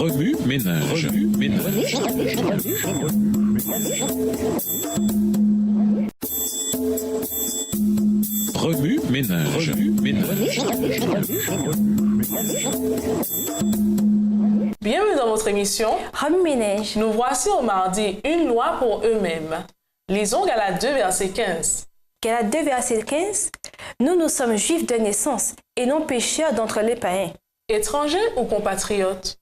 Remue ménage. Remue ménage. Bienvenue dans votre émission Remue ménage. Nous voici au mardi, une loi pour eux-mêmes. Lisons Galates 2, verset 15. Galates 2, verset 15. Nous sommes juifs de naissance et non pécheurs d'entre les païens. Étrangers ou compatriotes?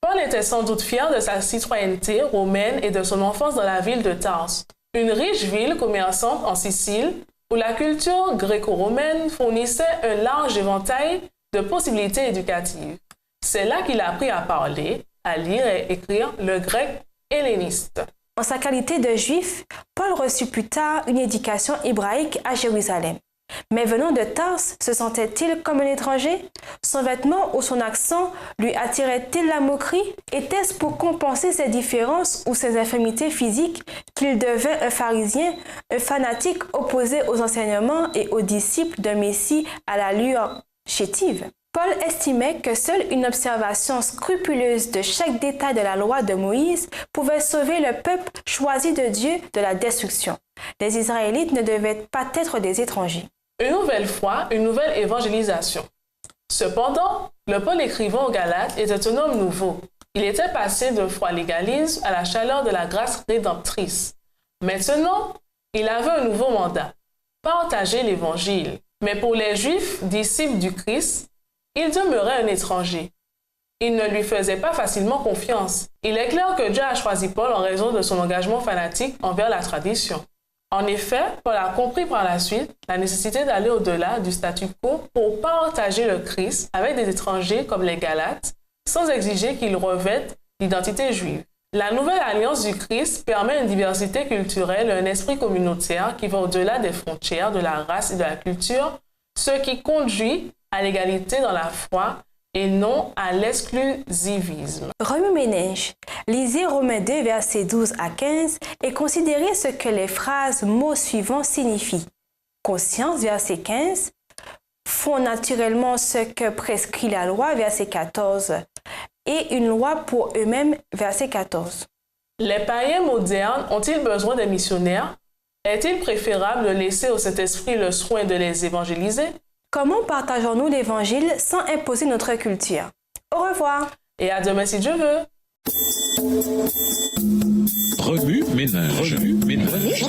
Paul était sans doute fier de sa citoyenneté romaine et de son enfance dans la ville de Tarse, une riche ville commerçante en Sicile où la culture gréco-romaine fournissait un large éventail de possibilités éducatives. C'est là qu'il a appris à parler, à lire et écrire le grec helléniste. En sa qualité de juif, Paul reçut plus tard une éducation hébraïque à Jérusalem. Mais venant de Tarse, se sentait-il comme un étranger? Son vêtement ou son accent lui attirait-il la moquerie? Était-ce pour compenser ses différences ou ses infirmités physiques qu'il devint un pharisien, un fanatique opposé aux enseignements et aux disciples d'un Messie à l'allure chétive? Paul estimait que seule une observation scrupuleuse de chaque détail de la loi de Moïse pouvait sauver le peuple choisi de Dieu de la destruction. Les Israélites ne devaient pas être des étrangers. Une nouvelle foi, une nouvelle évangélisation. Cependant, le Paul écrivant aux Galates était un homme nouveau. Il était passé d'un froid légalisme à la chaleur de la grâce rédemptrice. Maintenant, il avait un nouveau mandat, partager l'Évangile. Mais pour les Juifs, disciples du Christ, il demeurait un étranger. Il ne lui faisait pas facilement confiance. Il est clair que Dieu a choisi Paul en raison de son engagement fanatique envers la tradition. En effet, Paul a compris par la suite la nécessité d'aller au-delà du statu quo pour partager le Christ avec des étrangers comme les Galates, sans exiger qu'ils revêtent l'identité juive. La nouvelle alliance du Christ permet une diversité culturelle, un esprit communautaire qui va au-delà des frontières de la race et de la culture, ce qui conduit à l'égalité dans la foi et non à l'exclusivisme. Remue ménage. Lisez Romains 2, versets 12 à 15 et considérez ce que les mots suivants signifient. Conscience, verset 15. Font naturellement ce que prescrit la loi, verset 14. Et une loi pour eux-mêmes, verset 14. Les païens modernes ont-ils besoin des missionnaires? Est-il préférable de laisser au Saint-Esprit le soin de les évangéliser? Comment partageons-nous l'Évangile sans imposer notre culture? Au revoir! Et à demain si Dieu veut! Remue ménage. Remue ménage.